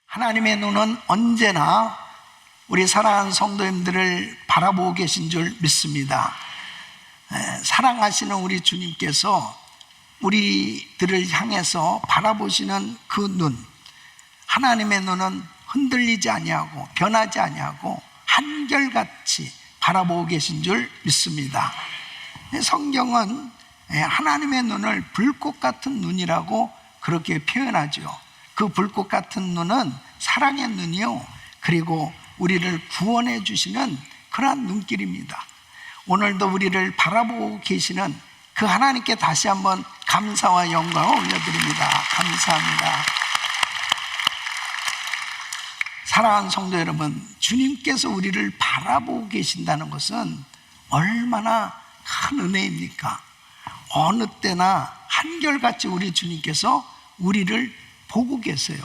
하나님의 눈은 언제나 우리 사랑하는 성도님들을 바라보고 계신 줄 믿습니다. 사랑하시는 우리 주님께서 우리들을 향해서 바라보시는 그 눈, 하나님의 눈은 흔들리지 아니하고 변하지 아니하고 한결같이 바라보고 계신 줄 믿습니다. 성경은 하나님의 눈을 불꽃 같은 눈이라고 그렇게 표현하죠. 그 불꽃 같은 눈은 사랑의 눈이요, 그리고 우리를 구원해 주시는 그러한 눈길입니다. 오늘도 우리를 바라보고 계시는 그 하나님께 다시 한번 감사와 영광을 올려드립니다. 감사합니다. 사랑하는 성도 여러분, 주님께서 우리를 바라보고 계신다는 것은 얼마나 큰 은혜입니까? 어느 때나 한결같이 우리 주님께서 우리를 보고 계세요.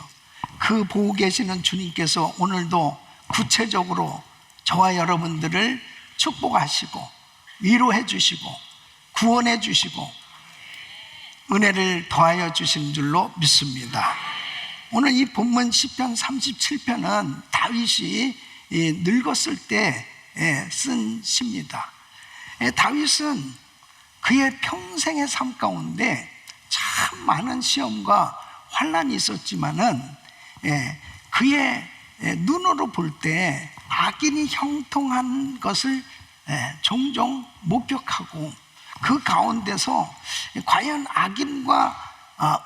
그 보고 계시는 주님께서 오늘도 구체적으로 저와 여러분들을 축복하시고 위로해 주시고 구원해 주시고 은혜를 더하여 주신 줄로 믿습니다. 오늘 이 본문 시편 37편은 다윗이 늙었을 때 쓴 시입니다. 다윗은 그의 평생의 삶 가운데 참 많은 시험과 환난이 있었지만은 그의 눈으로 볼 때 악인이 형통한 것을 종종 목격하고 그 가운데서 과연 악인과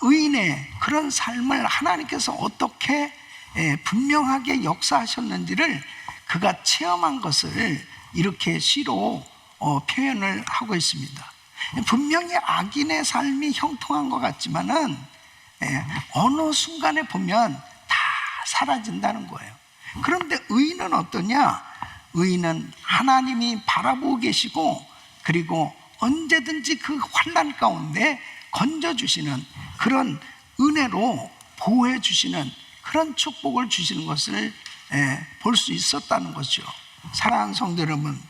의인의 그런 삶을 하나님께서 어떻게 분명하게 역사하셨는지를 그가 체험한 것을 이렇게 시로 표현을 하고 있습니다. 분명히 악인의 삶이 형통한 것 같지만은 어느 순간에 보면 다 사라진다는 거예요. 그런데 의인은 어떠냐? 의인은 하나님이 바라보고 계시고 그리고 언제든지 그 환난 가운데 건져주시는 그런 은혜로 보호해 주시는 그런 축복을 주시는 것을 볼 수 있었다는 거죠. 사랑하는 성도 여러분,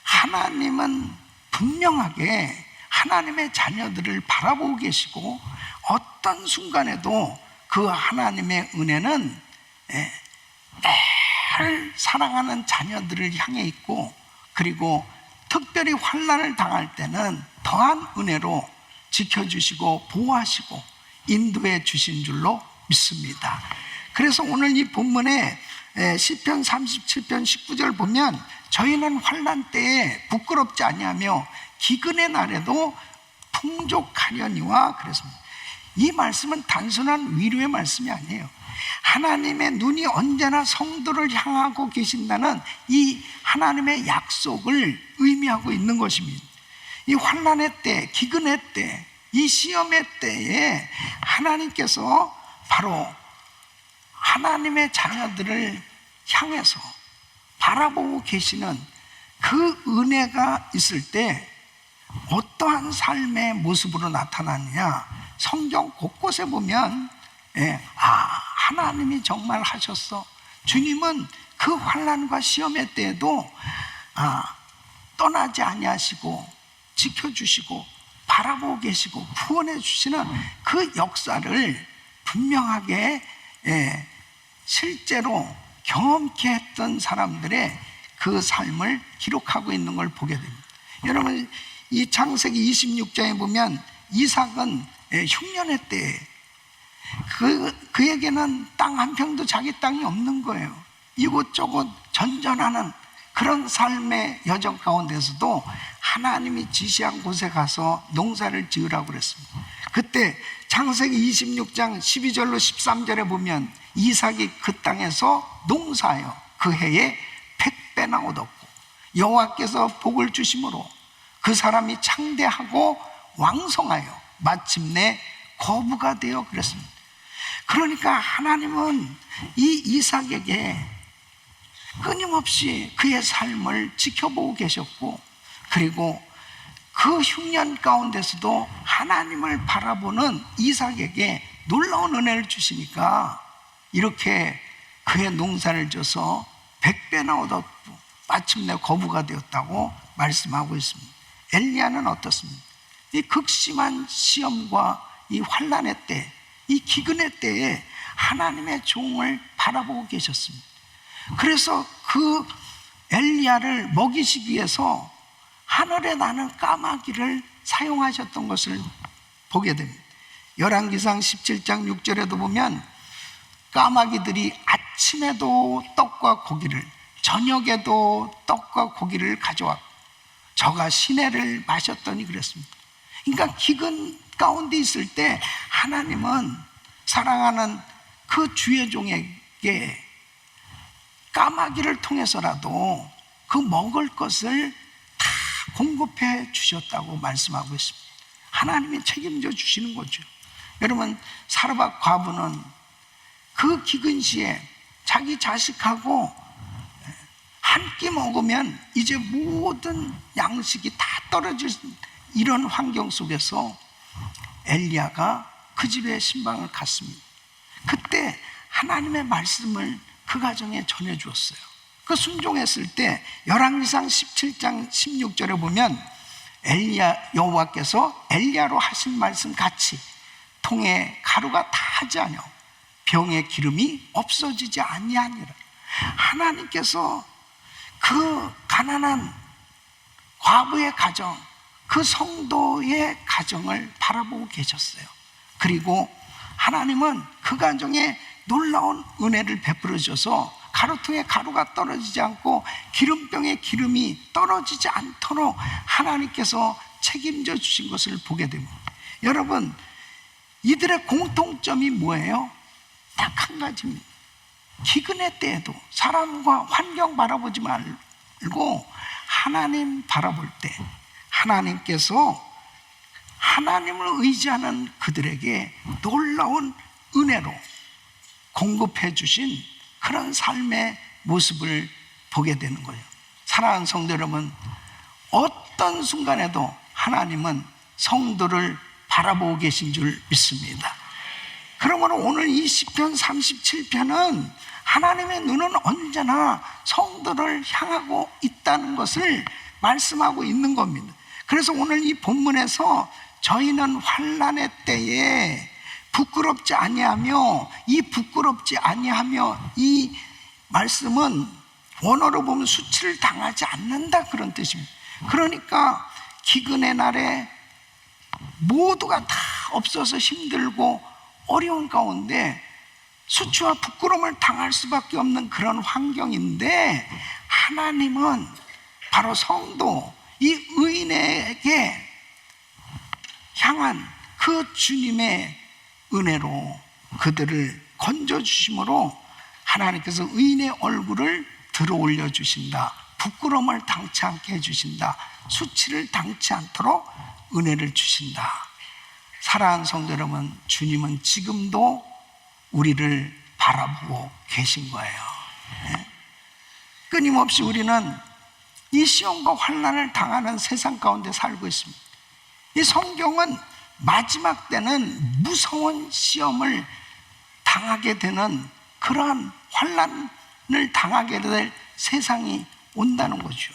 하나님은 분명하게 하나님의 자녀들을 바라보고 계시고 어떤 순간에도 그 하나님의 은혜는 늘 사랑하는 자녀들을 향해 있고 그리고 특별히 환난을 당할 때는 더한 은혜로 지켜주시고 보호하시고 인도해 주신 줄로 믿습니다. 그래서 오늘 이 본문에 시편 37편 19절 보면 저희는 환난 때에 부끄럽지 아니하며 기근의 날에도 풍족하려니와 그랬습니다. 이 말씀은 단순한 위로의 말씀이 아니에요. 하나님의 눈이 언제나 성도를 향하고 계신다는 이 하나님의 약속을 의미하고 있는 것입니다. 이 환난의 때, 기근의 때, 이 시험의 때에 하나님께서 바로 하나님의 자녀들을 향해서 바라보고 계시는 그 은혜가 있을 때 어떠한 삶의 모습으로 나타나느냐? 성경 곳곳에 보면 하나님이 정말 하셨어. 주님은 그 환난과 시험의 때에도 떠나지 아니하시고 지켜주시고 바라보고 계시고 구원해 주시는 그 역사를 분명하게 실제로 경험케 했던 사람들의 그 삶을 기록하고 있는 걸 보게 됩니다. 여러분, 이 창세기 26장에 보면 이삭은 흉년의 때에 그에게는 땅 한 평도 자기 땅이 없는 거예요. 이곳저곳 전전하는 그런 삶의 여정 가운데서도 하나님이 지시한 곳에 가서 농사를 지으라고 그랬습니다. 그때 창세기 26장 12절로 13절에 보면 이삭이 그 땅에서 농사하여 그 해에 100배나 얻었고 여호와께서 복을 주심으로 그 사람이 창대하고 왕성하여 마침내 거부가 되어 그랬습니다. 그러니까 하나님은 이 이삭에게 끊임없이 그의 삶을 지켜보고 계셨고 그리고 그 흉년 가운데서도 하나님을 바라보는 이삭에게 놀라운 은혜를 주시니까 이렇게 그의 농사를 져서 100배나 얻었고 마침내 거부가 되었다고 말씀하고 있습니다. 엘리야는 어떻습니까? 이 극심한 시험과 이 환난의 때, 이 기근의 때에 하나님의 종을 바라보고 계셨습니다. 그래서 그 엘리야를 먹이시기 위해서 하늘에 나는 까마귀를 사용하셨던 것을 보게 됩니다. 열왕기상 17장 6절에도 보면 까마귀들이 아침에도 떡과 고기를, 저녁에도 떡과 고기를 가져왔고 저가 시내를 마셨더니 그랬습니다. 그러니까 기근 가운데 있을 때 하나님은 사랑하는 그 주의 종에게 까마귀를 통해서라도 그 먹을 것을 다 공급해 주셨다고 말씀하고 있습니다. 하나님이 책임져 주시는 거죠. 여러분, 사르밧 과부는 그 기근 시에 자기 자식하고 한 끼 먹으면 이제 모든 양식이 다 떨어질 이런 환경 속에서 엘리야가 그 집에 신방을 갔습니다. 그때 하나님의 말씀을 그 가정에 전해 주었어요. 그 순종했을 때 열왕기상 17장 16절에 보면 여호와께서 엘리야로 하신 말씀 같이 통에 가루가 다하지 아니하고 병에 기름이 없어지지 아니하니라. 하나님께서 그 가난한 과부의 가정, 그 성도의 가정을 바라보고 계셨어요. 그리고 하나님은 그 가정에 놀라운 은혜를 베풀어 주셔서 가루통에 가루가 떨어지지 않고 기름병에 기름이 떨어지지 않도록 하나님께서 책임져 주신 것을 보게 됩니다. 여러분, 이들의 공통점이 뭐예요? 딱 한 가지입니다. 기근의 때에도 사람과 환경 바라보지 말고 하나님 바라볼 때 하나님께서 하나님을 의지하는 그들에게 놀라운 은혜로 공급해 주신 그런 삶의 모습을 보게 되는 거예요. 사랑하는 성도 여러분, 어떤 순간에도 하나님은 성도를 바라보고 계신 줄 믿습니다. 그러므로 오늘 이 시편 37편은 하나님의 눈은 언제나 성도를 향하고 있다는 것을 말씀하고 있는 겁니다. 그래서 오늘 이 본문에서 저희는 환난의 때에 부끄럽지 아니하며, 이 부끄럽지 아니하며, 이 말씀은 원어로 보면 수치를 당하지 않는다, 그런 뜻입니다. 그러니까 기근의 날에 모두가 다 없어서 힘들고 어려운 가운데 수치와 부끄러움을 당할 수밖에 없는 그런 환경인데, 하나님은 바로 성도, 이 의인에게 향한 그 주님의 은혜로 그들을 건져주심으로 하나님께서 의인의 얼굴을 들어 올려주신다, 부끄러움을 당치 않게 해주신다, 수치를 당치 않도록 은혜를 주신다. 사랑하는 성도 여러분, 주님은 지금도 우리를 바라보고 계신 거예요. 끊임없이 우리는 이 시험과 환난을 당하는 세상 가운데 살고 있습니다. 이 성경은 마지막 때는 무서운 시험을 당하게 되는, 그러한 환난을 당하게 될 세상이 온다는 거죠.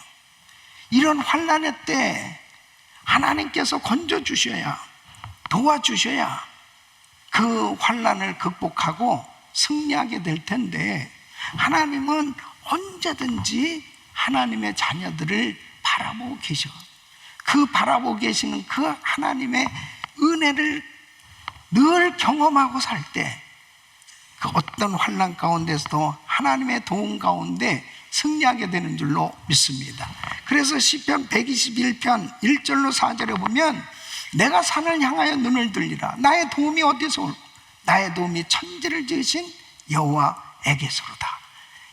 이런 환난의 때 하나님께서 건져주셔야, 도와주셔야 그 환난을 극복하고 승리하게 될 텐데, 하나님은 언제든지 하나님의 자녀들을 바라보고 계셔. 그 바라보고 계시는 그 하나님의 은혜를 늘 경험하고 살 때 그 어떤 환난 가운데서도 하나님의 도움 가운데 승리하게 되는 줄로 믿습니다. 그래서 시편 121편 1절로 4절에 보면 내가 산을 향하여 눈을 들리라. 나의 도움이 어디서 올까? 나의 도움이 천지를 지으신 여호와에게서로다.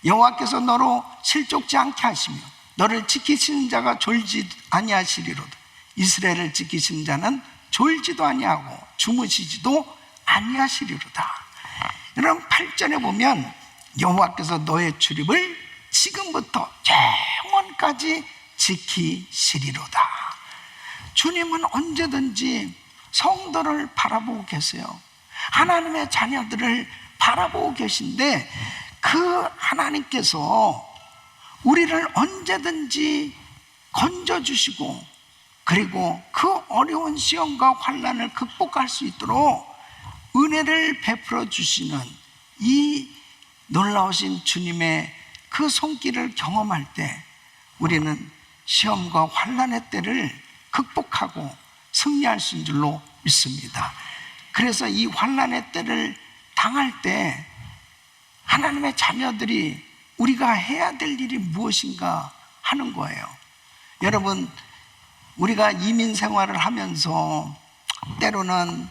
여호와께서 너로 실족지 않게 하시며 너를 지키시는 자가 졸지 아니하시리로다. 이스라엘을 지키시는 자는 졸지도 아니하고 주무시지도 아니하시리로다. 여러분, 8절에 보면 여호와께서 너의 출입을 지금부터 영원까지 지키시리로다. 주님은 언제든지 성도를 바라보고 계세요. 하나님의 자녀들을 바라보고 계신데, 그 하나님께서 우리를 언제든지 건져주시고, 그리고 그 어려운 시험과 환난을 극복할 수 있도록 은혜를 베풀어 주시는 이 놀라우신 주님의 그 손길을 경험할 때 우리는 시험과 환난의 때를 극복하고 승리할 수 있는 줄로 믿습니다. 그래서 이 환난의 때를 당할 때 하나님의 자녀들이 우리가 해야 될 일이 무엇인가 하는 거예요. 여러분, 우리가 이민 생활을 하면서 때로는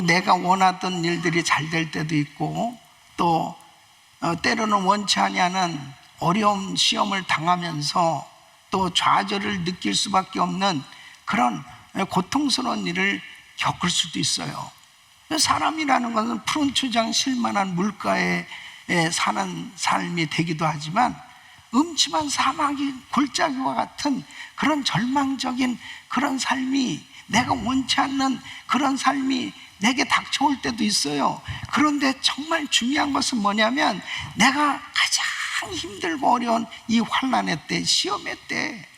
내가 원하던 일들이 잘 될 때도 있고, 또 때로는 원치 아니하는 어려운 시험을 당하면서 또 좌절을 느낄 수밖에 없는 그런 고통스러운 일을 겪을 수도 있어요. 사람이라는 것은 푸른 초장 실만한 물가에 사는 삶이 되기도 하지만 음침한 사막이 골짜기와 같은 그런 절망적인 그런 삶이, 내가 원치 않는 그런 삶이 내게 닥쳐올 때도 있어요. 그런데 정말 중요한 것은 뭐냐면, 내가 가장 힘들고 어려운 이 환난의 때, 시험의 때,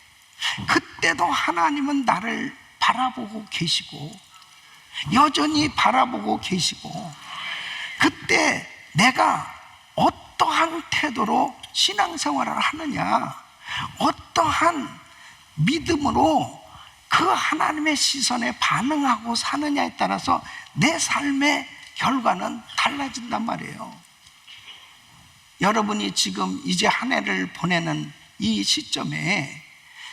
그때도 하나님은 나를 바라보고 계시고, 여전히 바라보고 계시고, 그때 내가 어떠한 태도로 신앙생활을 하느냐, 어떠한 믿음으로 그 하나님의 시선에 반응하고 사느냐에 따라서 내 삶의 결과는 달라진단 말이에요. 여러분이 지금 이제 한 해를 보내는 이 시점에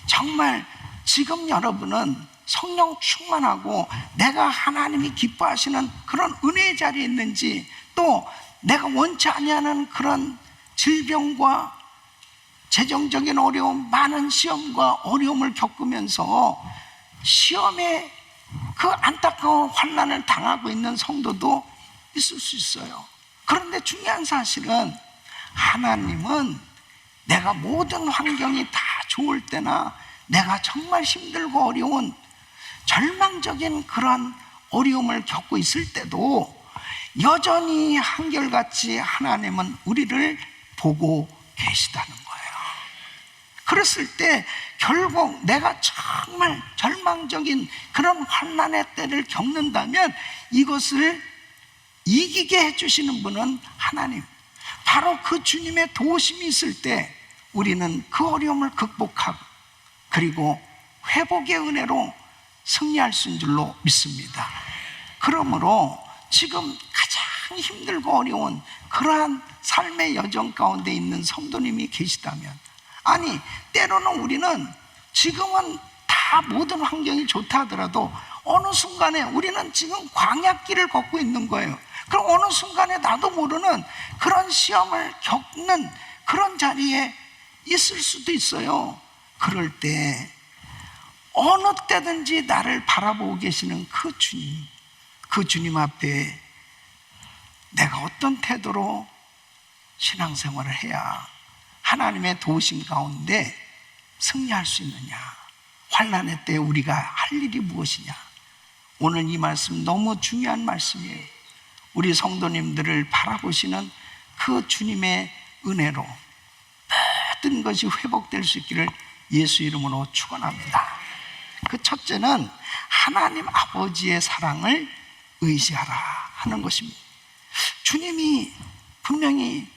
정말 지금 여러분은 성령 충만하고 내가 하나님이 기뻐하시는 그런 은혜의 자리에 있는지, 또 내가 원치 아니하는 그런 질병과 재정적인 어려움, 많은 시험과 어려움을 겪으면서 시험에 그 안타까운 환난을 당하고 있는 성도도 있을 수 있어요. 그런데 중요한 사실은 하나님은 내가 모든 환경이 다 좋을 때나 내가 정말 힘들고 어려운 절망적인 그런 어려움을 겪고 있을 때도 여전히 한결같이 하나님은 우리를 보고 계시다는 거예요. 그랬을 때 결국 내가 정말 절망적인 그런 환난의 때를 겪는다면 이것을 이기게 해주시는 분은 하나님, 바로 그 주님의 도우심이 있을 때 우리는 그 어려움을 극복하고 그리고 회복의 은혜로 승리할 수 있는 줄로 믿습니다. 그러므로 지금 가장 힘들고 어려운 그러한 삶의 여정 가운데 있는 성도님이 계시다면, 아니 때로는 우리는 지금은 다 모든 환경이 좋다 하더라도 어느 순간에 우리는 지금 광야길을 걷고 있는 거예요. 그럼 어느 순간에 나도 모르는 그런 시험을 겪는 그런 자리에 있을 수도 있어요. 그럴 때 어느 때든지 나를 바라보고 계시는 그 주님, 그 주님 앞에 내가 어떤 태도로 신앙생활을 해야 하나님의 도우심 가운데 승리할 수 있느냐, 환난의 때 우리가 할 일이 무엇이냐. 오늘 이 말씀 너무 중요한 말씀이에요. 우리 성도님들을 바라보시는 그 주님의 은혜로 모든 것이 회복될 수 있기를 예수 이름으로 축원합니다. 그 첫째는 하나님 아버지의 사랑을 의지하라 하는 것입니다. 주님이 분명히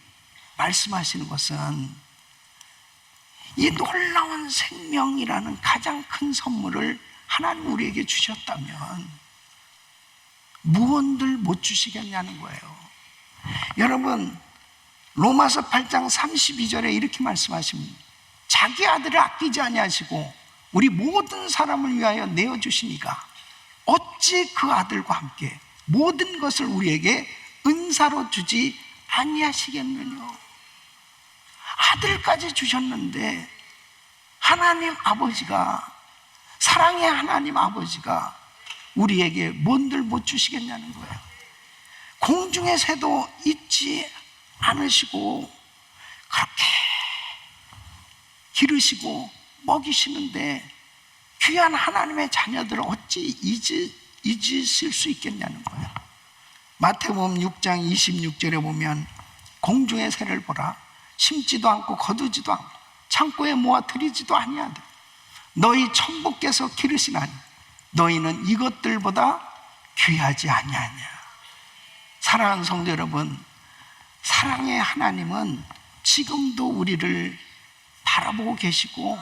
말씀하시는 것은 이 놀라운 생명이라는 가장 큰 선물을 하나님 우리에게 주셨다면 무언들 못 주시겠냐는 거예요. 여러분, 로마서 8장 32절에 이렇게 말씀하십니다. 자기 아들을 아끼지 아니하시고 우리 모든 사람을 위하여 내어주시니가 어찌 그 아들과 함께 모든 것을 우리에게 은사로 주지 아니하시겠느냐. 아들까지 주셨는데 하나님 아버지가, 사랑의 하나님 아버지가 우리에게 뭔들 못 주시겠냐는 거예요. 공중의 새도 잊지 않으시고 그렇게 기르시고 먹이시는데 귀한 하나님의 자녀들을 어찌 잊으실 수 있겠냐는 거예요. 마태복음 6장 26절에 보면 공중의 새를 보라. 심지도 않고 거두지도 않고 창고에 모아 들이지도 아니하되 너희 천부께서 기르시나니 너희는 이것들보다 귀하지 아니하냐. 사랑하는 성도 여러분, 사랑의 하나님은 지금도 우리를 바라보고 계시고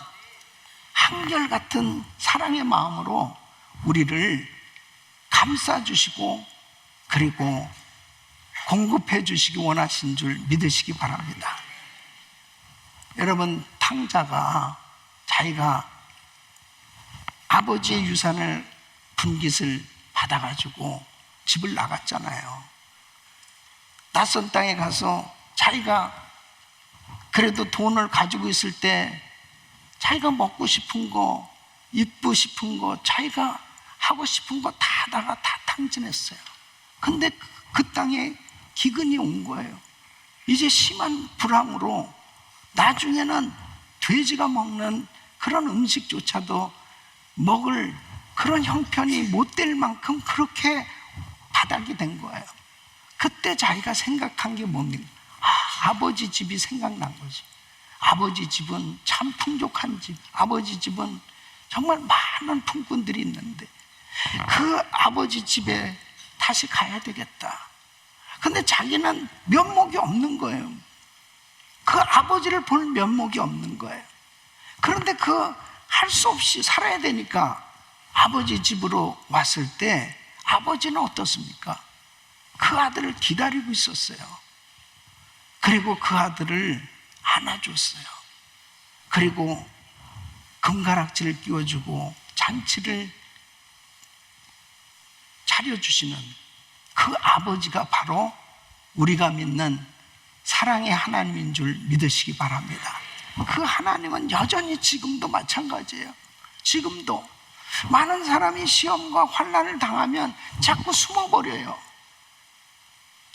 한결같은 사랑의 마음으로 우리를 감싸주시고 그리고 공급해 주시기 원하신 줄 믿으시기 바랍니다. 여러분, 탕자가 자기가 아버지의 유산을 분깃을 받아가지고 집을 나갔잖아요. 낯선 땅에 가서 자기가 그래도 돈을 가지고 있을 때 자기가 먹고 싶은 거, 입고 싶은 거, 자기가 하고 싶은 거 다 하다가 다 탕진했어요. 근데 그 땅에 기근이 온 거예요. 이제 심한 불황으로 나중에는 돼지가 먹는 그런 음식조차도 먹을 그런 형편이 못 될 만큼 그렇게 바닥이 된 거예요. 그때 자기가 생각한 게 뭡니까? 아버지 집이 생각난 거지. 아버지 집은 참 풍족한 집, 아버지 집은 정말 많은 품꾼들이 있는데 그 아버지 집에 다시 가야 되겠다. 근데 자기는 면목이 없는 거예요. 그 아버지를 볼 면목이 없는 거예요. 그런데 그 할 수 없이 살아야 되니까 아버지 집으로 왔을 때 아버지는 어떻습니까? 그 아들을 기다리고 있었어요. 그리고 그 아들을 안아줬어요. 그리고 금가락지를 끼워주고 잔치를 차려주시는 그 아버지가 바로 우리가 믿는 사랑의 하나님인 줄 믿으시기 바랍니다. 그 하나님은 여전히 지금도 마찬가지예요. 지금도 많은 사람이 시험과 환난을 당하면 자꾸 숨어버려요.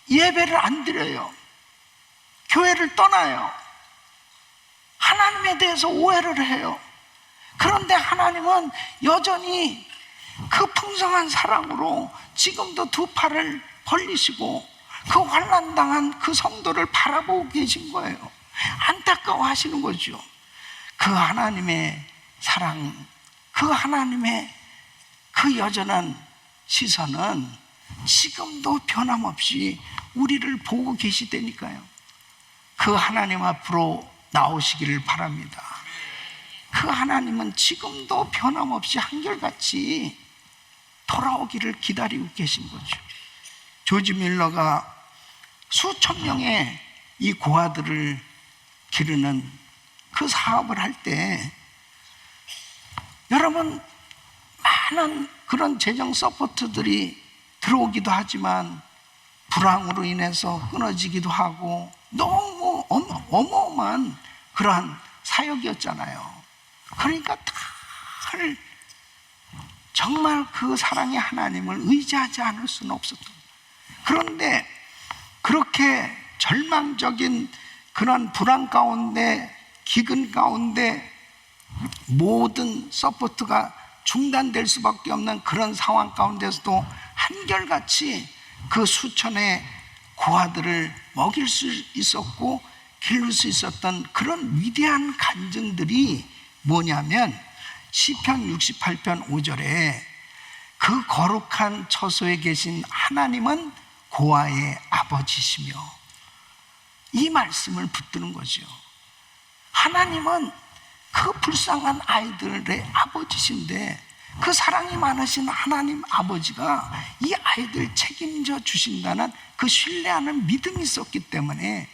예배를 안 드려요. 교회를 떠나요. 하나님에 대해서 오해를 해요. 그런데 하나님은 여전히 그 풍성한 사랑으로 지금도 두 팔을 벌리시고 그 환난당한 그 성도를 바라보고 계신 거예요. 안타까워하시는 거죠. 그 하나님의 사랑, 그 하나님의 그 여전한 시선은 지금도 변함없이 우리를 보고 계시다니까요. 그 하나님 앞으로 나오시기를 바랍니다. 그 하나님은 지금도 변함없이 한결같이 돌아오기를 기다리고 계신 거죠. 조지 밀러가 수천 명의 이 고아들을 기르는 그 사업을 할 때 여러분 많은 그런 재정 서포트들이 들어오기도 하지만 불황으로 인해서 끊어지기도 하고 너무 어마어마한 그러한 사역이었잖아요. 그러니까 늘 정말 그 사랑의 하나님을 의지하지 않을 수는 없었던 거예요. 그런데 그렇게 절망적인 그런 불안 가운데, 기근 가운데 모든 서포트가 중단될 수밖에 없는 그런 상황 가운데서도 한결같이 그 수천의 고아들을 먹일 수 있었고 기를 수 있었던 그런 위대한 간증들이 뭐냐면 시편 68편 5절에 그 거룩한 처소에 계신 하나님은 고아의 아버지시며, 이 말씀을 붙드는 거죠. 하나님은 그 불쌍한 아이들의 아버지신데 그 사랑이 많으신 하나님 아버지가 이 아이들 책임져 주신다는 그 신뢰하는 믿음이 있었기 때문에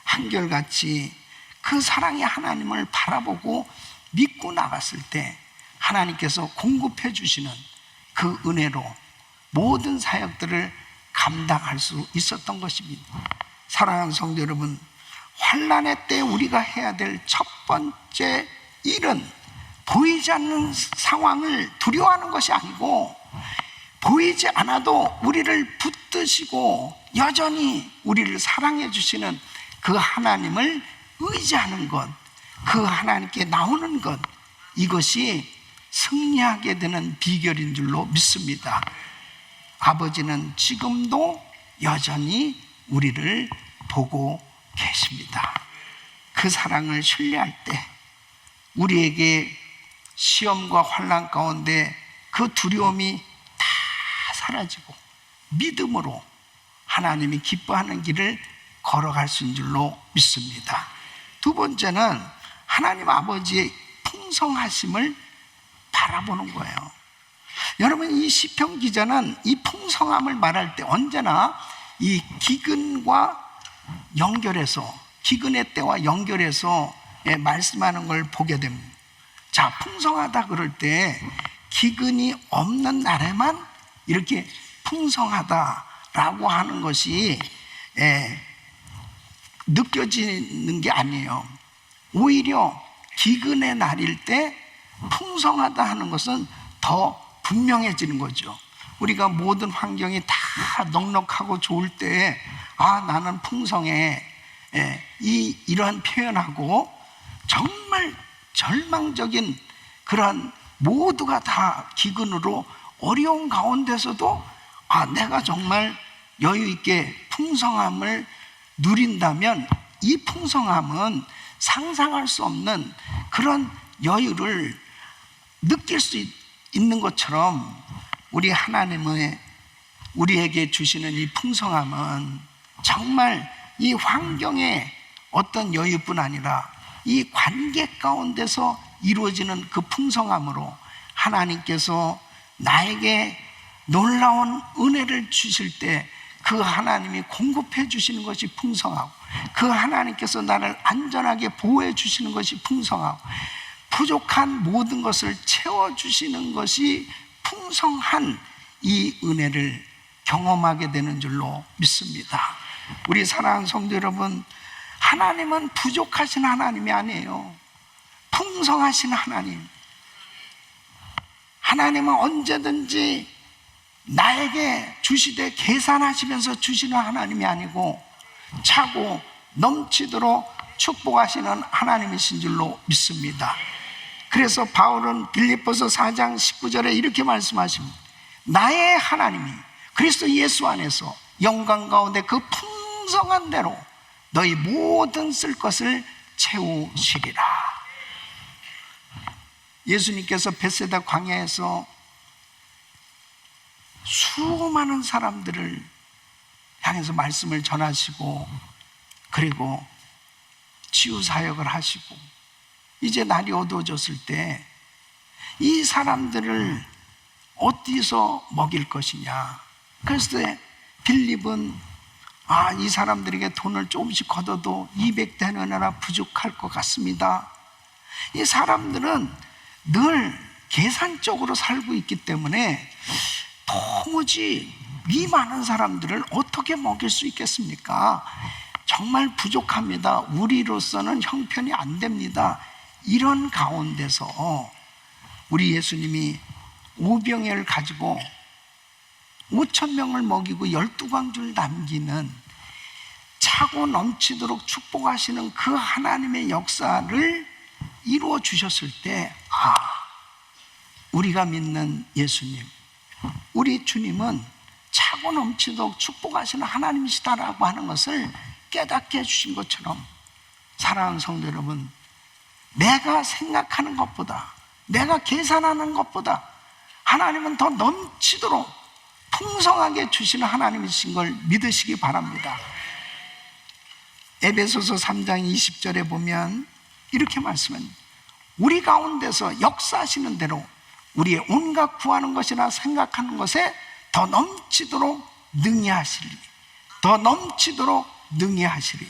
한결같이 그 사랑의 하나님을 바라보고 믿고 나갔을 때 하나님께서 공급해 주시는 그 은혜로 모든 사역들을 감당할 수 있었던 것입니다. 사랑하는 성도 여러분, 환난의 때 우리가 해야 될 첫 번째 일은 보이지 않는 상황을 두려워하는 것이 아니고 보이지 않아도 우리를 붙드시고 여전히 우리를 사랑해 주시는 그 하나님을 의지하는 것, 그 하나님께 나오는 것, 이것이 승리하게 되는 비결인 줄로 믿습니다. 아버지는 지금도 여전히 우리를 보고 계십니다. 그 사랑을 신뢰할 때 우리에게 시험과 환난 가운데 그 두려움이 다 사라지고 믿음으로 하나님이 기뻐하는 길을 걸어갈 수 있는 줄로 믿습니다. 두 번째는 하나님 아버지의 풍성하심을 바라보는 거예요. 여러분, 이 시편 기자는 이 풍성함을 말할 때 언제나 이 기근과 연결해서, 기근의 때와 연결해서 말씀하는 걸 보게 됩니다. 자, 풍성하다 그럴 때 기근이 없는 날에만 이렇게 풍성하다라고 하는 것이 느껴지는 게 아니에요. 오히려 기근의 날일 때 풍성하다 하는 것은 더 분명해지는 거죠. 우리가 모든 환경이 다 넉넉하고 좋을 때 나는 풍성해, 이러한 표현하고, 정말 절망적인 그런 모두가 다 기근으로 어려운 가운데서도 내가 정말 여유 있게 풍성함을 누린다면 이 풍성함은 상상할 수 없는 그런 여유를 느낄 수 있는 것처럼, 우리 하나님의 우리에게 주시는 이 풍성함은 정말 이 환경의 어떤 여유뿐 아니라 이 관계 가운데서 이루어지는 그 풍성함으로 하나님께서 나에게 놀라운 은혜를 주실 때 그 하나님이 공급해 주시는 것이 풍성하고, 그 하나님께서 나를 안전하게 보호해 주시는 것이 풍성하고, 부족한 모든 것을 채워주시는 것이 풍성한 이 은혜를 경험하게 되는 줄로 믿습니다. 우리 사랑하는 성도 여러분, 하나님은 부족하신 하나님이 아니에요. 풍성하신 하나님. 하나님은 언제든지 나에게 주시되 계산하시면서 주시는 하나님이 아니고 차고 넘치도록 축복하시는 하나님이신 줄로 믿습니다. 그래서 바울은 빌립보서 4장 19절에 이렇게 말씀하십니다. 나의 하나님이 그리스도 예수 안에서 영광 가운데 그 풍성한 대로 너희 모든 쓸 것을 채우시리라. 예수님께서 벳세다 광야에서 수많은 사람들을 향해서 말씀을 전하시고, 그리고 치유 사역을 하시고, 이제 날이 어두워졌을 때 이 사람들을 어디서 먹일 것이냐. 그래서 빌립은 이 사람들에게 돈을 조금씩 걷어도 200데나리나 부족할 것 같습니다. 이 사람들은 늘 계산적으로 살고 있기 때문에 도무지 이 많은 사람들을 어떻게 먹일 수 있겠습니까? 정말 부족합니다. 우리로서는 형편이 안 됩니다. 이런 가운데서 우리 예수님이 오병이어를 가지고 5,000명을 먹이고 12광주를 남기는, 차고 넘치도록 축복하시는 그 하나님의 역사를 이루어 주셨을 때 우리가 믿는 예수님, 우리 주님은 차고 넘치도록 축복하시는 하나님이시다라고 하는 것을 깨닫게 해주신 것처럼, 사랑하는 성도 여러분, 내가 생각하는 것보다, 내가 계산하는 것보다 하나님은 더 넘치도록 풍성하게 주시는 하나님이신 걸 믿으시기 바랍니다. 에베소서 3장 20절에 보면 이렇게 말씀합니다. 우리 가운데서 역사하시는 대로 우리의 온갖 구하는 것이나 생각하는 것에 더 넘치도록 능히 하시리, 더 넘치도록 능히 하시리,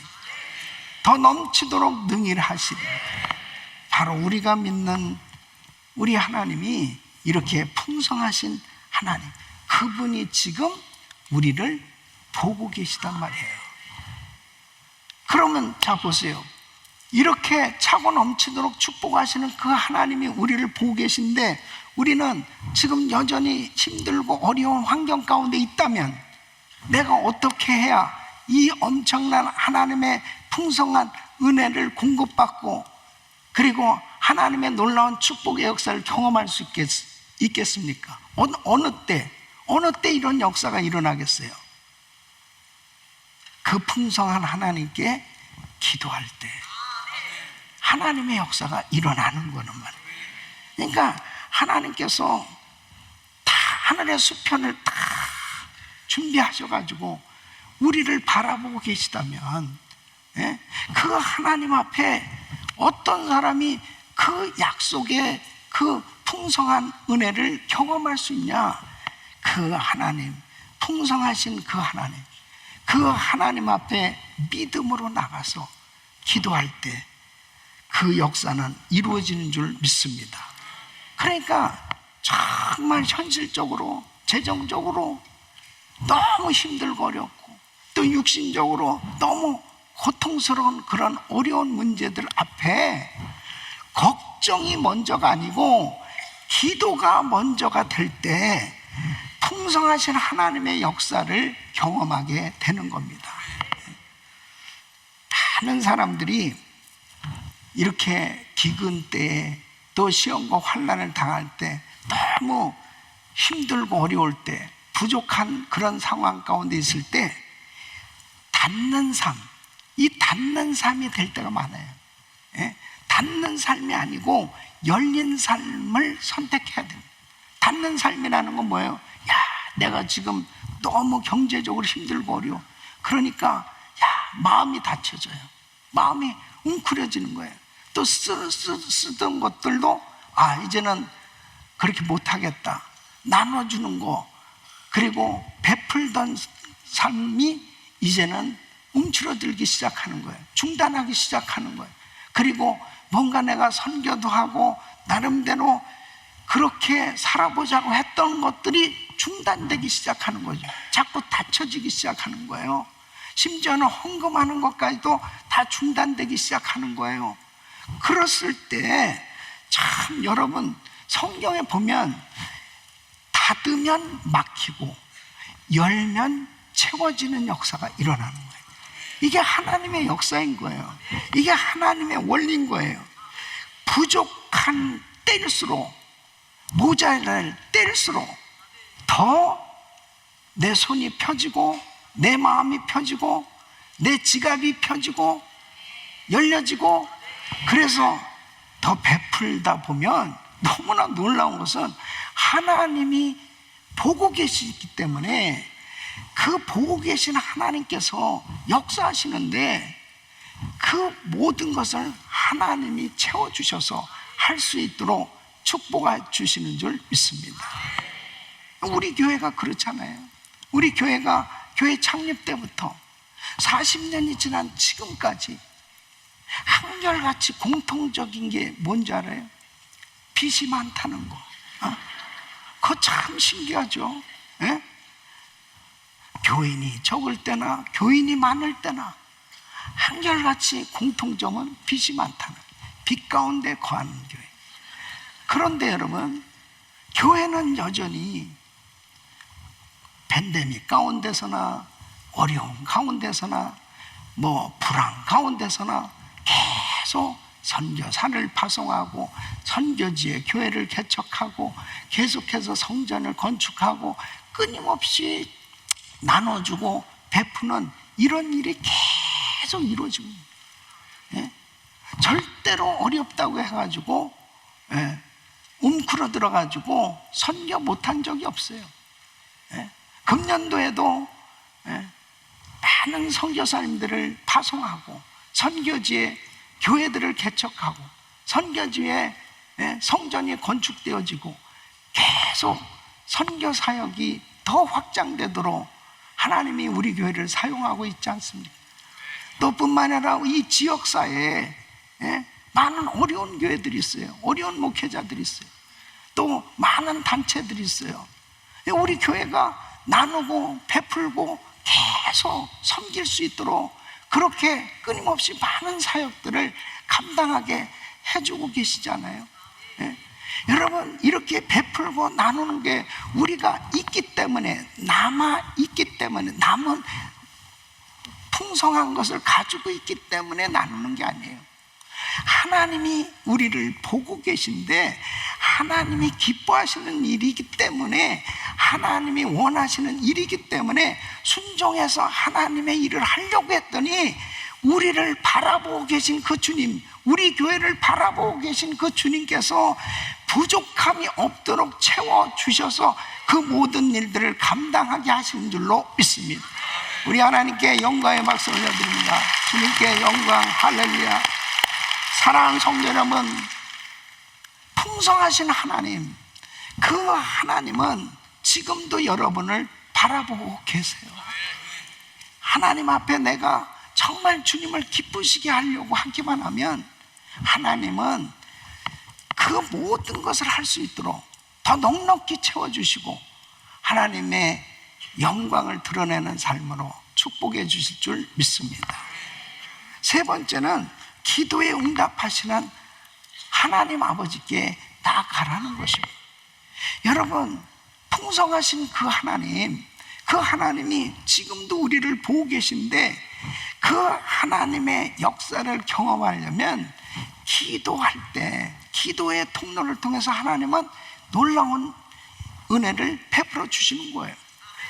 더 넘치도록 능히 하시리. 바로 우리가 믿는 우리 하나님이 이렇게 풍성하신 하나님, 그분이 지금 우리를 보고 계시단 말이에요. 그러면 자 보세요. 이렇게 차고 넘치도록 축복하시는 그 하나님이 우리를 보고 계신데, 우리는 지금 여전히 힘들고 어려운 환경 가운데 있다면 내가 어떻게 해야 이 엄청난 하나님의 풍성한 은혜를 공급받고, 그리고 하나님의 놀라운 축복의 역사를 경험할 수 있겠습니까? 어느 때 이런 역사가 일어나겠어요? 그 풍성한 하나님께 기도할 때 하나님의 역사가 일어나는 거는 말이에요. 그러니까 하나님께서 다 하늘의 수편을 다 준비하셔가지고 우리를 바라보고 계시다면, 예? 그 하나님 앞에 어떤 사람이 그 약속의 그 풍성한 은혜를 경험할 수 있냐? 그 하나님, 풍성하신 그 하나님 앞에 믿음으로 나가서 기도할 때 그 역사는 이루어지는 줄 믿습니다. 그러니까 정말 현실적으로, 재정적으로 너무 힘들고 어렵고 또 육신적으로 너무 고통스러운 그런 어려운 문제들 앞에 걱정이 먼저가 아니고 기도가 먼저가 될 때 풍성하신 하나님의 역사를 경험하게 되는 겁니다. 많은 사람들이 이렇게 기근 때에 또 시험과 환난을 당할 때 너무 힘들고 어려울 때 부족한 그런 상황 가운데 있을 때 닫는 삶, 이 닫는 삶이 될 때가 많아요. 예? 닫는 삶이 아니고 열린 삶을 선택해야 됩니다. 닫는 삶이라는 건 뭐예요? 야, 내가 지금 너무 경제적으로 힘들고 어려워. 그러니까 마음이 닫혀져요. 마음이 웅크려지는 거예요. 또 쓰던 것들도 이제는 그렇게 못하겠다. 나눠주는 거, 그리고 베풀던 삶이 이제는 움츠러들기 시작하는 거예요. 중단하기 시작하는 거예요. 그리고 뭔가 내가 선교도 하고 나름대로 그렇게 살아보자고 했던 것들이 중단되기 시작하는 거죠. 자꾸 닫혀지기 시작하는 거예요. 심지어는 헌금하는 것까지도 다 중단되기 시작하는 거예요. 그랬을 때 참 여러분, 성경에 보면 닫으면 막히고 열면 채워지는 역사가 일어나는 거예요. 이게 하나님의 역사인 거예요. 이게 하나님의 원리인 거예요. 부족한 때일수록, 모자랄 때일수록 더 내 손이 펴지고 내 마음이 펴지고 내 지갑이 펴지고 열려지고, 그래서 더 베풀다 보면 너무나 놀라운 것은 하나님이 보고 계시기 때문에 그 보고 계신 하나님께서 역사하시는데 그 모든 것을 하나님이 채워주셔서 할 수 있도록 축복해 주시는 줄 믿습니다. 우리 교회가 그렇잖아요. 우리 교회가 교회 창립 때부터 40년이 지난 지금까지 한결같이 공통적인 게 뭔지 알아요? 빚이 많다는 거. 그거 참 신기하죠. 예? 교인이 적을 때나 교인이 많을 때나 한결같이 공통점은 빚이 많다는, 빚 가운데 거하는 교회. 그런데 여러분, 교회는 여전히 팬데믹 가운데서나 어려움 가운데서나 불안 가운데서나 계속 선교사를 파송하고 선교지에 교회를 개척하고 계속해서 성전을 건축하고 끊임없이 나눠주고 베푸는 이런 일이 계속 이루어지고, 예? 절대로 어렵다고 해가지고 움크러 들어가지고 선교 못한 적이 없어요. 예? 금년도에도 많은 선교사님들을 파송하고 선교지에 교회들을 개척하고 선교지에 성전이 건축되어지고 계속 선교 사역이 더 확장되도록 하나님이 우리 교회를 사용하고 있지 않습니까? 또 뿐만 아니라 이 지역사회에 많은 어려운 교회들이 있어요. 어려운 목회자들이 있어요. 또 많은 단체들이 있어요. 우리 교회가 나누고 베풀고 계속 섬길 수 있도록 그렇게 끊임없이 많은 사역들을 감당하게 해주고 계시잖아요. 예? 여러분, 이렇게 베풀고 나누는 게 우리가 있기 때문에, 남아있기 때문에, 남은 풍성한 것을 가지고 있기 때문에 나누는 게 아니에요. 하나님이 우리를 보고 계신데 하나님이 기뻐하시는 일이기 때문에, 하나님이 원하시는 일이기 때문에 순종해서 하나님의 일을 하려고 했더니 우리를 바라보고 계신 그 주님, 우리 교회를 바라보고 계신 그 주님께서 부족함이 없도록 채워주셔서 그 모든 일들을 감당하게 하시는 줄로 믿습니다. 우리 하나님께 영광의 박수 올려드립니다. 주님께 영광. 할렐루야. 사랑하는 성도 여러분, 풍성하신 하나님, 그 하나님은 지금도 여러분을 바라보고 계세요. 하나님 앞에 내가 정말 주님을 기쁘시게 하려고 하기만 하면 하나님은 그 모든 것을 할 수 있도록 더 넉넉히 채워주시고 하나님의 영광을 드러내는 삶으로 축복해 주실 줄 믿습니다. 세 번째는 기도에 응답하시는 하나님 아버지께 나아가라는 것입니다. 여러분, 풍성하신 그 하나님이 지금도 우리를 보고 계신데 그 하나님의 역사를 경험하려면 기도할 때, 기도의 통로를 통해서 하나님은 놀라운 은혜를 베풀어 주시는 거예요.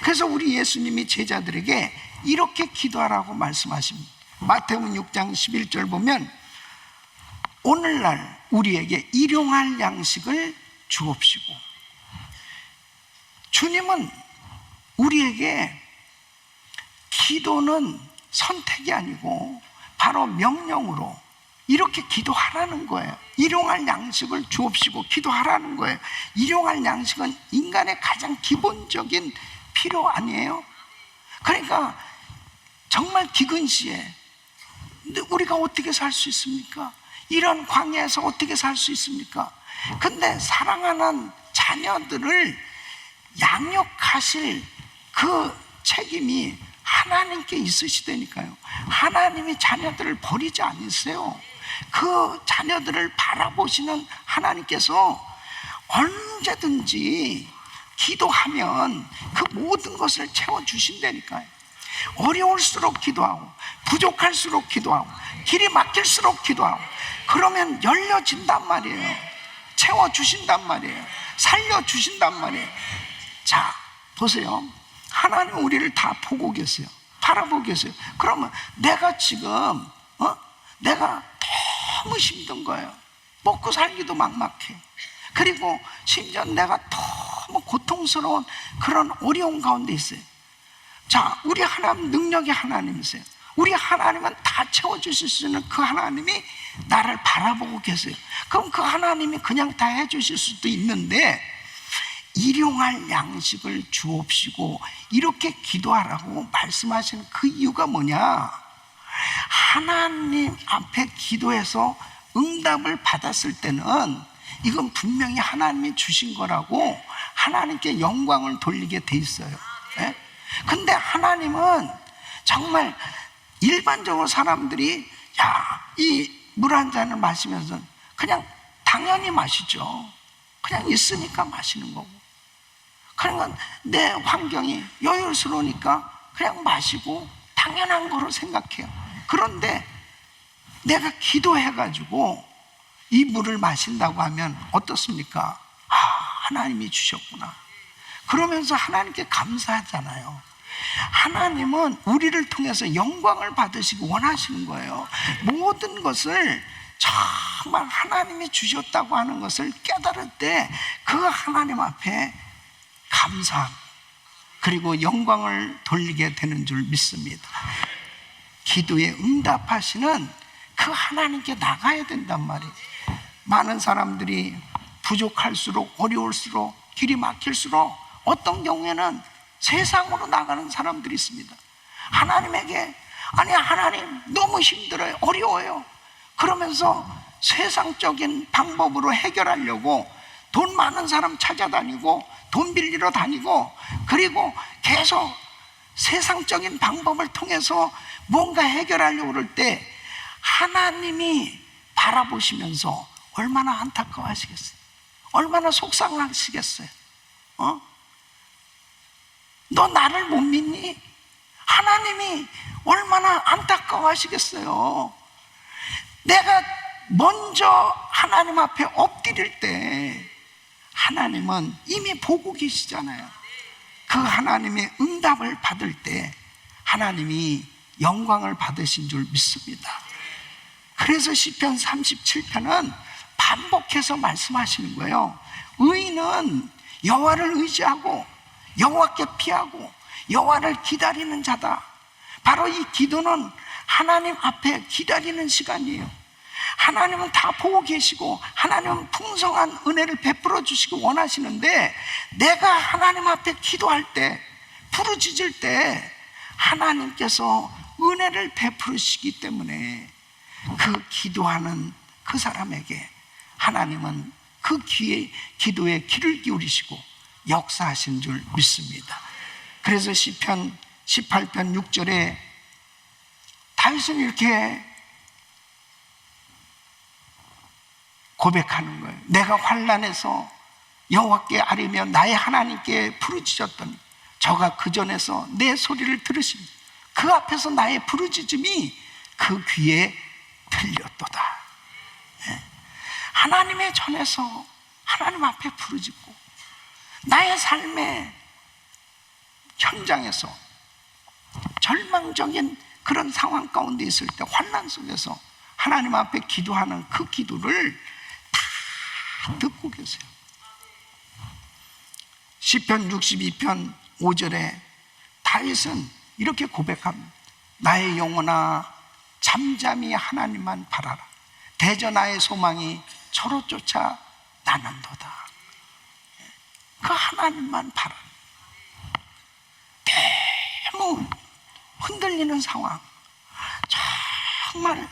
그래서 우리 예수님이 제자들에게 이렇게 기도하라고 말씀하십니다. 마태복음 6장 11절 보면 오늘날 우리에게 일용할 양식을 주옵시고, 주님은 우리에게 기도는 선택이 아니고 바로 명령으로 이렇게 기도하라는 거예요. 일용할 양식을 주옵시고 기도하라는 거예요. 일용할 양식은 인간의 가장 기본적인 필요 아니에요? 그러니까 정말 기근 시에 우리가 어떻게 살 수 있습니까? 이런 광야에서 어떻게 살 수 있습니까? 근데 사랑하는 자녀들을 양육하실 그 책임이 하나님께 있으시다니까요. 하나님이 자녀들을 버리지 않으세요. 그 자녀들을 바라보시는 하나님께서 언제든지 기도하면 그 모든 것을 채워주신다니까요. 어려울수록 기도하고 부족할수록 기도하고 길이 막힐수록 기도하고 그러면 열려진단 말이에요. 채워주신단 말이에요. 살려주신단 말이에요. 자, 보세요. 하나님 우리를 다 보고 계세요. 바라보고 계세요. 그러면 내가 지금 내가 너무 힘든 거예요. 먹고 살기도 막막해. 그리고 심지어 내가 너무 고통스러운 그런 어려운 가운데 있어요. 자, 우리 하나님 능력의 하나님이세요. 우리 하나님은 다 채워주실 수 있는 그 하나님이 나를 바라보고 계세요. 그럼 그 하나님이 그냥 다 해주실 수도 있는데 일용할 양식을 주옵시고 이렇게 기도하라고 말씀하시는 그 이유가 뭐냐? 하나님 앞에 기도해서 응답을 받았을 때는 이건 분명히 하나님이 주신 거라고 하나님께 영광을 돌리게 돼 있어요. 예? 근데 하나님은 정말 일반적으로 사람들이 이 물 한 잔을 마시면서 그냥 당연히 마시죠. 그냥 있으니까 마시는 거고. 그러니까 내 환경이 여유스러우니까 그냥 마시고 당연한 거로 생각해요. 그런데 내가 기도해가지고 이 물을 마신다고 하면 어떻습니까? 하나님이 주셨구나. 그러면서 하나님께 감사하잖아요. 하나님은 우리를 통해서 영광을 받으시고 원하시는 거예요. 모든 것을 정말 하나님이 주셨다고 하는 것을 깨달을 때 그 하나님 앞에 감사 그리고 영광을 돌리게 되는 줄 믿습니다. 기도에 응답하시는 그 하나님께 나가야 된단 말이에요. 많은 사람들이 부족할수록 어려울수록 길이 막힐수록 어떤 경우에는 세상으로 나가는 사람들이 있습니다. 하나님에게 하나님 너무 힘들어요, 어려워요. 그러면서 세상적인 방법으로 해결하려고 돈 많은 사람 찾아다니고 돈 빌리러 다니고 그리고 계속 세상적인 방법을 통해서 뭔가 해결하려고 그럴 때 하나님이 바라보시면서 얼마나 안타까워하시겠어요? 얼마나 속상하시겠어요? 너 나를 못 믿니? 하나님이 얼마나 안타까워하시겠어요? 내가 먼저 하나님 앞에 엎드릴 때 하나님은 이미 보고 계시잖아요. 그 하나님의 응답을 받을 때 하나님이 영광을 받으신 줄 믿습니다. 그래서 시편 37편은 반복해서 말씀하시는 거예요. 의인은 여호와를 의지하고 여호와께 피하고 여호와를 기다리는 자다. 바로 이 기도는 하나님 앞에 기다리는 시간이에요. 하나님은 다 보고 계시고 하나님은 풍성한 은혜를 베풀어 주시고 원하시는데, 내가 하나님 앞에 기도할 때, 부르짖을 때 하나님께서 은혜를 베풀으시기 때문에 그 기도하는 그 사람에게 하나님은 그 기도에 귀를 기울이시고 역사하신 줄 믿습니다. 그래서 시편 18편 6절에 다윗은 이렇게 고백하는 거예요. 내가 환난에서 여호와께 아뢰며 나의 하나님께 부르짖었더니 저가 그 전에서 내 소리를 들으시니 그 앞에서 나의 부르짖음이 그 귀에 들렸도다. 하나님의 전에서 하나님 앞에 부르짖고, 나의 삶의 현장에서 절망적인 그런 상황 가운데 있을 때, 환난 속에서 하나님 앞에 기도하는 그 기도를 다 듣고 계세요. 시편 62편 5절에 다윗은 이렇게 고백합니다. 나의 영혼아 잠잠히 하나님만 바라라. 대저 나의 소망이 저로 쫓아 나는도다. 그 하나님만 바라라. 너무 흔들리는 상황, 정말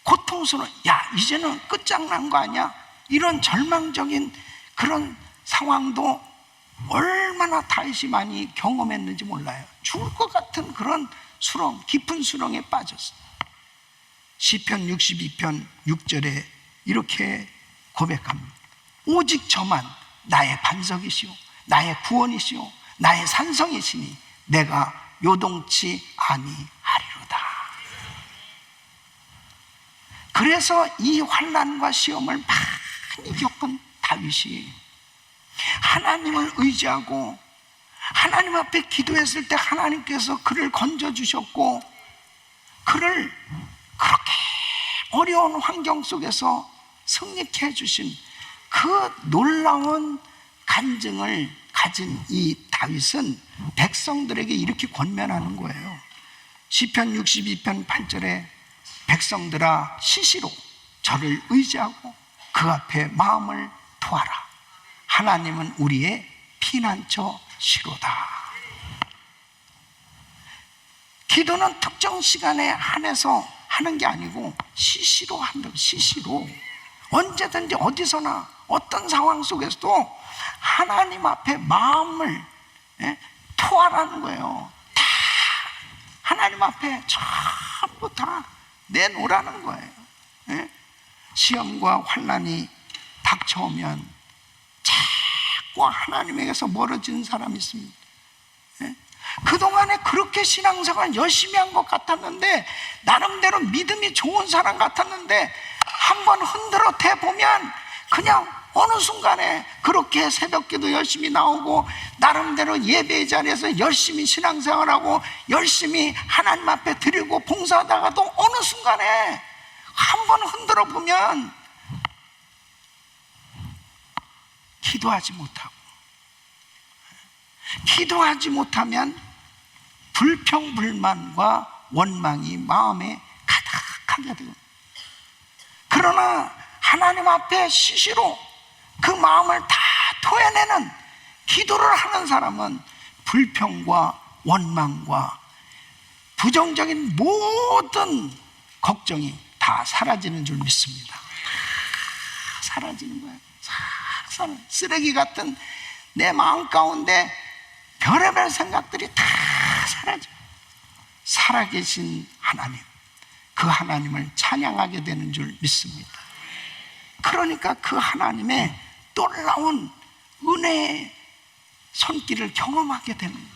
고통스러운, 야 이제는 끝장난 거 아니야? 이런 절망적인 그런 상황도 얼마나 다윗이 많이 경험했는지 몰라요. 죽을 것 같은 그런 수렁, 깊은 수렁에 빠졌어요. 시편 62편 6절에 이렇게 고백합니다. 오직 저만 나의 반석이시오 나의 구원이시오 나의 산성이시니 내가 요동치 아니하리로다. 그래서 이 환난과 시험을 많이 겪은 다윗이 하나님을 의지하고 하나님 앞에 기도했을 때 하나님께서 그를 건져주셨고, 그를 그렇게 어려운 환경 속에서 승리케 해주신 그 놀라운 간증을 가진 이 다윗은 백성들에게 이렇게 권면하는 거예요. 시편 62편 8절에 백성들아 시시로 저를 의지하고 그 앞에 마음을 토하라. 하나님은 우리의 피난처시로다. 기도는 특정 시간에 한해서 하는 게 아니고 시시로 한다고. 시시로 언제든지 어디서나 어떤 상황 속에서도 하나님 앞에 마음을 토하라는 거예요. 다 하나님 앞에 전부 다 내놓으라는 거예요. 시험과 환난이 닥쳐오면 자꾸 하나님에게서 멀어지는 사람이 있습니다. 그동안에 그렇게 신앙생활 열심히 한 것 같았는데, 나름대로 믿음이 좋은 사람 같았는데, 한번 흔들어 대보면 그냥 어느 순간에 그렇게 새벽기도 열심히 나오고 나름대로 예배 자리에서 열심히 신앙생활하고 열심히 하나님 앞에 드리고 봉사하다가도 어느 순간에 한번 흔들어 보면 기도하지 못하면 불평불만과 원망이 마음에 가득하게 되고, 그러나 하나님 앞에 시시로 그 마음을 다 토해내는 기도를 하는 사람은 불평과 원망과 부정적인 모든 걱정이 다 사라지는 줄 믿습니다. 사라지는 거예요. 쓰레기 같은 내 마음 가운데 별의별 생각들이 다 사라져요. 살아계신 하나님, 그 하나님을 찬양하게 되는 줄 믿습니다. 그러니까 그 하나님의 놀라운 은혜의 손길을 경험하게 되는 거예요.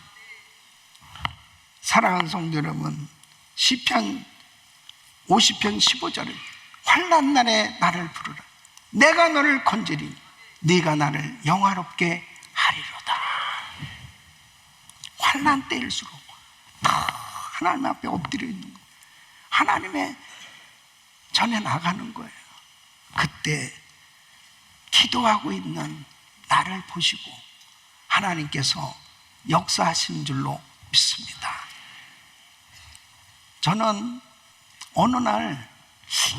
사랑하는 성도 여러분, 시편 50편 15절을 환난 날에 나를 부르라. 내가 너를 건지리니 네가 나를 영화롭게 하리로다. 환난 때일수록 하나님 앞에 엎드려 있는 거예요. 하나님의 전에 나가는 거예요. 그때 기도하고 있는 나를 보시고 하나님께서 역사하시는 줄로 믿습니다. 저는 어느 날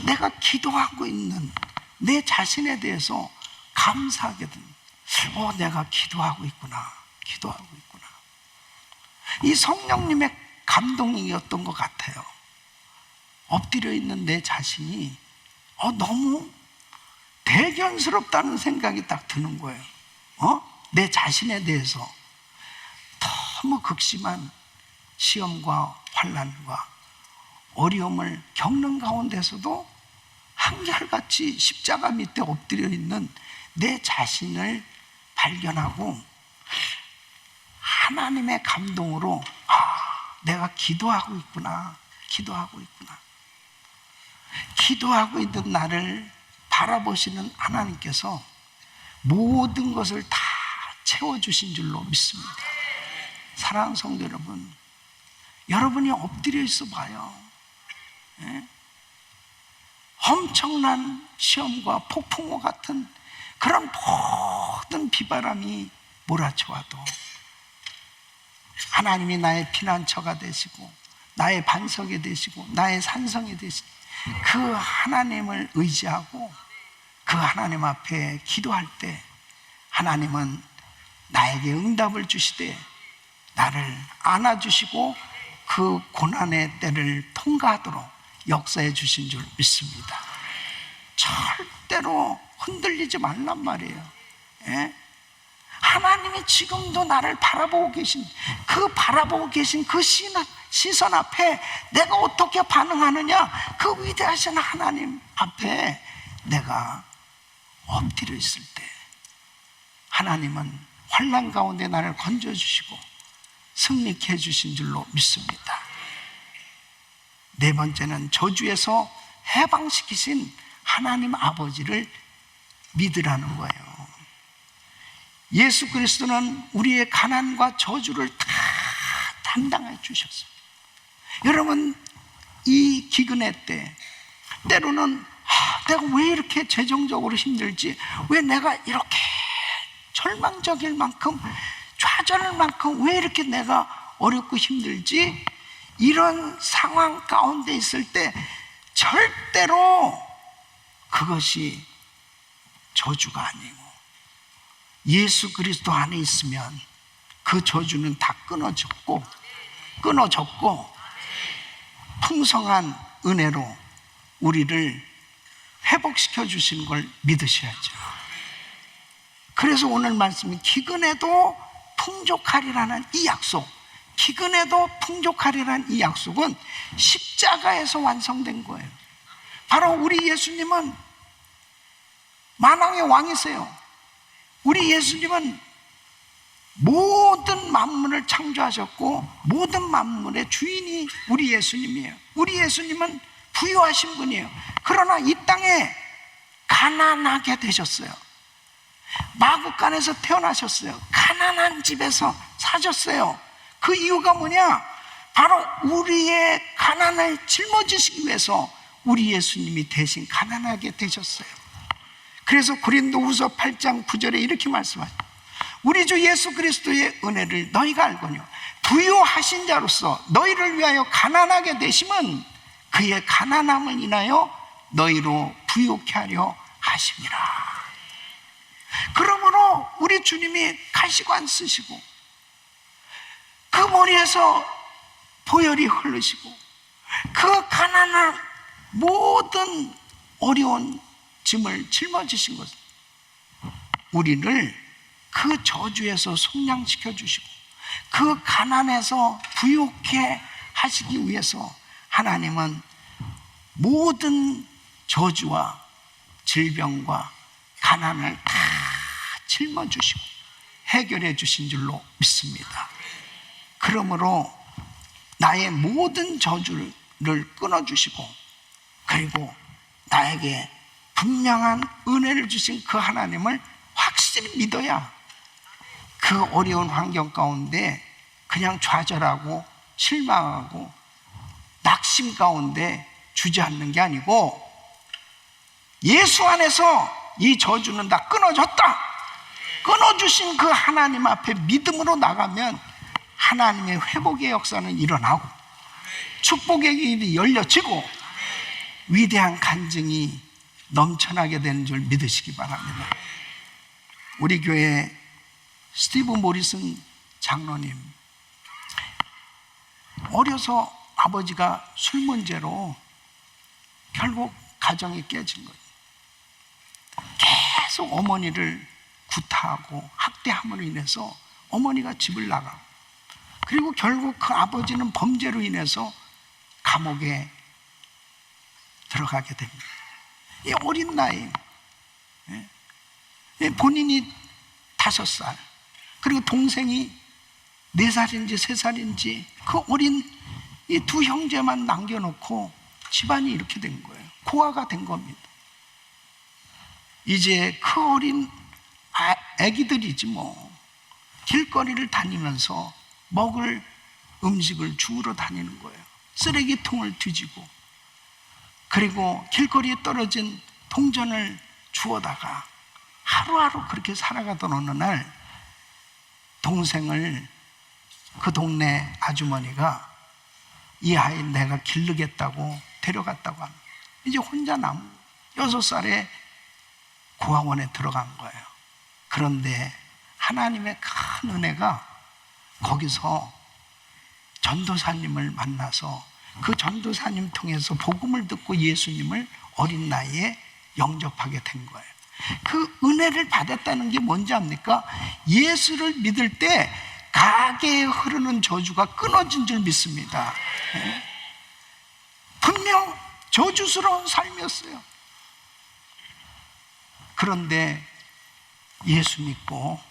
내가 기도하고 있는 내 자신에 대해서 감사하게 됩니다. 내가 기도하고 있구나. 기도하고 있구나. 이 성령님의 감동이었던 것 같아요. 엎드려 있는 내 자신이 너무 대견스럽다는 생각이 딱 드는 거예요. 내 자신에 대해서 너무 극심한 시험과 환난과 어려움을 겪는 가운데서도 한결같이 십자가 밑에 엎드려 있는 내 자신을 발견하고 하나님의 감동으로 내가 기도하고 있구나. 기도하고 있구나. 기도하고 있는 나를 바라보시는 하나님께서 모든 것을 다 채워주신 줄로 믿습니다. 사랑하는 성도 여러분, 여러분이 엎드려 있어 봐요. 엄청난 시험과 폭풍과 같은 그런 모든 비바람이 몰아쳐와도 하나님이 나의 피난처가 되시고 나의 반석이 되시고 나의 산성이 되시고 그 하나님을 의지하고 그 하나님 앞에 기도할 때 하나님은 나에게 응답을 주시되 나를 안아주시고 그 고난의 때를 통과하도록 역사해 주신 줄 믿습니다. 절대로 흔들리지 말란 말이에요. 하나님이 지금도 나를 바라보고 계신 그 시선 앞에 내가 어떻게 반응하느냐, 그 위대하신 하나님 앞에 내가 엎드려 있을 때 하나님은 환난 가운데 나를 건져주시고 승리케 해주신 줄로 믿습니다. 네 번째는 저주에서 해방시키신 하나님 아버지를 믿으라는 거예요. 예수 그리스도는 우리의 가난과 저주를 다 담당해 주셨어요. 여러분, 이 기근의 때 때로는 내가 왜 이렇게 재정적으로 힘들지, 왜 내가 이렇게 절망적일 만큼, 좌절할 만큼 왜 이렇게 내가 어렵고 힘들지, 이런 상황 가운데 있을 때 절대로 그것이 저주가 아니고 예수 그리스도 안에 있으면 그 저주는 다 끊어졌고 풍성한 은혜로 우리를 회복시켜 주시는 걸 믿으셔야죠. 그래서 오늘 말씀이 기근에도 풍족하리라는 이 약속, 기근에도 풍족하리라는 이 약속은 십자가에서 완성된 거예요. 바로 우리 예수님은 만왕의 왕이세요. 우리 예수님은 모든 만물을 창조하셨고 모든 만물의 주인이 우리 예수님이에요. 우리 예수님은 부유하신 분이에요. 그러나 이 땅에 가난하게 되셨어요. 마구간에서 태어나셨어요. 가난한 집에서 사셨어요. 그 이유가 뭐냐? 바로 우리의 가난을 짊어지시기 위해서 우리 예수님이 대신 가난하게 되셨어요. 그래서 고린도후서 8장 9절에 이렇게 말씀하죠. 우리 주 예수 그리스도의 은혜를 너희가 알거니와 부유하신 자로서 너희를 위하여 가난하게 되심은 그의 가난함을 인하여 너희로 부유케 하려 하심이라. 그러므로 우리 주님이 가시관 쓰시고 그 머리에서 보혈이 흐르시고 그 가난한 모든 어려운 짐을 짊어지신 것은 우리를 그 저주에서 속량시켜 주시고 그 가난에서 부유케 하시기 위해서 하나님은 모든 저주와 질병과 가난을 다 짊어주시고 해결해 주신 줄로 믿습니다. 그러므로 나의 모든 저주를 끊어주시고 그리고 나에게 분명한 은혜를 주신 그 하나님을 확실히 믿어야 그 어려운 환경 가운데 그냥 좌절하고 실망하고 낙심 가운데 주저앉는 게 아니고 예수 안에서 이 저주는 다 끊어졌다, 끊어주신 그 하나님 앞에 믿음으로 나가면 하나님의 회복의 역사는 일어나고 축복의 길이 열려지고 위대한 간증이 넘쳐나게 되는 줄 믿으시기 바랍니다. 우리 교회 스티브 모리슨 장로님, 어려서 아버지가 술 문제로 결국 가정이 깨진 거예요. 계속 어머니를 구타하고 학대함으로 인해서 어머니가 집을 나가고, 그리고 결국 그 아버지는 범죄로 인해서 감옥에 들어가게 됩니다. 이 어린 나이, 본인이 5살, 그리고 동생이 4살인지 3살인지 그 어린 이 두 형제만 남겨놓고 집안이 이렇게 된 거예요. 고아가 된 겁니다. 이제 그 어린 애기들이지 뭐 길거리를 다니면서 먹을 음식을 주우러 다니는 거예요. 쓰레기통을 뒤지고, 그리고 길거리에 떨어진 동전을 주워다가 하루하루 그렇게 살아가던 어느 날 동생을 그 동네 아주머니가 이 아이 내가 기르겠다고 데려갔다고 합니다. 이제 혼자 남은 6살에 고아원에 들어간 거예요. 그런데 하나님의 큰 은혜가 거기서 전도사님을 만나서 그 전도사님 통해서 복음을 듣고 예수님을 어린 나이에 영접하게 된 거예요. 그 은혜를 받았다는 게 뭔지 압니까? 예수를 믿을 때 가게에 흐르는 저주가 끊어진 줄 믿습니다. 분명 저주스러운 삶이었어요. 그런데 예수 믿고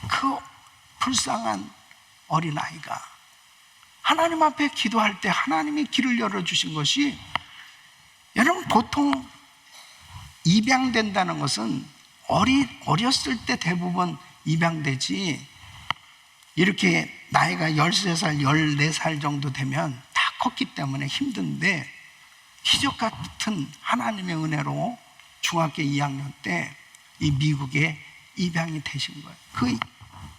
그 불쌍한 어린아이가 하나님 앞에 기도할 때 하나님이 길을 열어주신 것이, 여러분 보통 입양된다는 것은 어렸을 때 대부분 입양되지, 이렇게 나이가 13살, 14살 정도 되면 다 컸기 때문에 힘든데, 기적 같은 하나님의 은혜로 중학교 2학년 때 이 미국에 입양이 되신 거예요. 그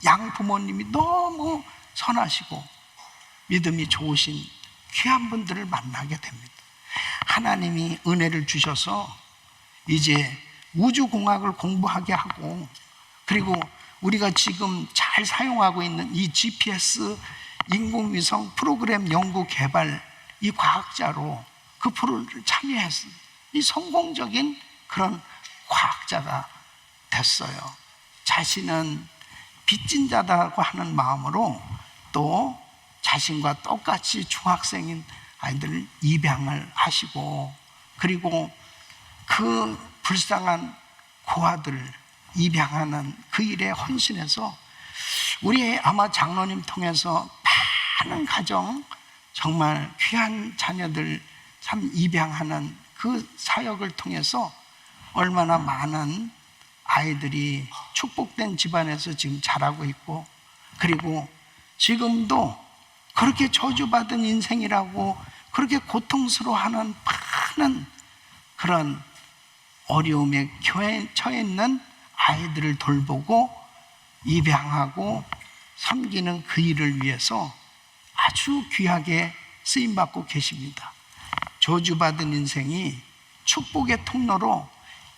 양부모님이 너무 선하시고 믿음이 좋으신 귀한 분들을 만나게 됩니다. 하나님이 은혜를 주셔서 이제 우주공학을 공부하게 하고, 그리고 우리가 지금 잘 사용하고 있는 이 GPS 인공위성 프로그램 연구 개발 이 과학자로 그 프로를 참여했습니다. 이 성공적인 그런 과학자가 됐어요. 자신은 빚진 자다고 하는 마음으로 또 자신과 똑같이 중학생인 아이들을 입양을 하시고, 그리고 그 불쌍한 고아들을 입양하는 그 일에 헌신해서 우리 아마 장로님 통해서 많은 가정, 정말 귀한 자녀들 참 입양하는 그 사역을 통해서 얼마나 많은 아이들이 축복된 집안에서 지금 자라고 있고, 그리고 지금도 그렇게 저주받은 인생이라고 그렇게 고통스러워하는 많은 그런 어려움에 처해 있는 아이들을 돌보고 입양하고 섬기는 그 일을 위해서 아주 귀하게 쓰임받고 계십니다. 저주받은 인생이 축복의 통로로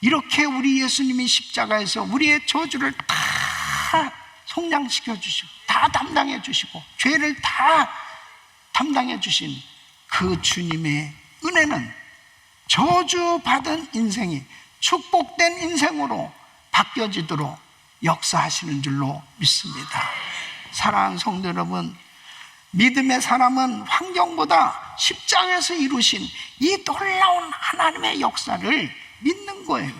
이렇게 우리 예수님이 십자가에서 우리의 저주를 다 속량시켜 주시고 다 담당해 주시고 죄를 다 담당해 주신 그 주님의 은혜는 저주받은 인생이 축복된 인생으로 바뀌어지도록 역사하시는 줄로 믿습니다. 사랑하는 성도 여러분, 믿음의 사람은 환경보다 십자가에서 이루신 이 놀라운 하나님의 역사를 믿는 거예요.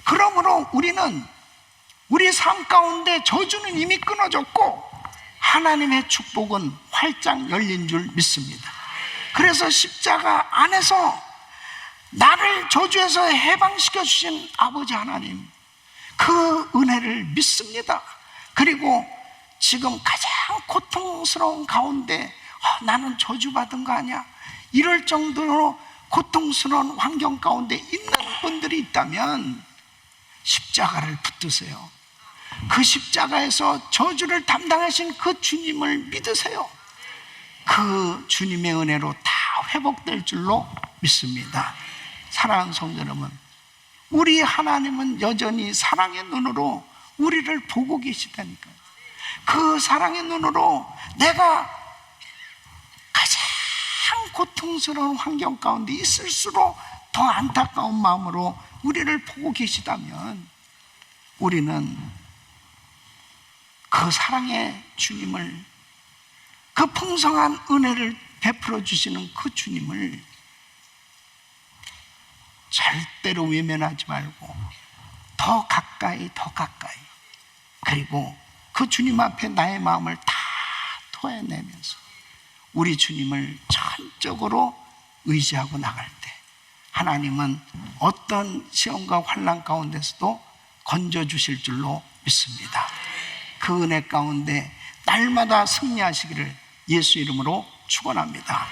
그러므로 우리는 우리 삶 가운데 저주는 이미 끊어졌고 하나님의 축복은 활짝 열린 줄 믿습니다. 그래서 십자가 안에서 나를 저주에서 해방시켜 주신 아버지 하나님, 그 은혜를 믿습니다. 그리고 지금 가장 고통스러운 가운데 나는 저주받은 거 아니야? 이럴 정도로 고통스러운 환경 가운데 있는 분들이 있다면 십자가를 붙드세요. 그 십자가에서 저주를 담당하신 그 주님을 믿으세요. 그 주님의 은혜로 다 회복될 줄로 믿습니다. 사랑하는 성도 여러분, 우리 하나님은 여전히 사랑의 눈으로 우리를 보고 계시다니까요. 그 사랑의 눈으로 내가 가장 고통스러운 환경 가운데 있을수록 더 안타까운 마음으로 우리를 보고 계시다면 우리는 그 사랑의 주님을, 그 풍성한 은혜를 베풀어 주시는 그 주님을 절대로 외면하지 말고 더 가까이 그리고 그 주님 앞에 나의 마음을 다 토해내면서 우리 주님을 전적으로 의지하고 나갈 때 하나님은 어떤 시험과 환난 가운데서도 건져주실 줄로 믿습니다. 그 은혜 가운데 날마다 승리하시기를 예수 이름으로 축원합니다.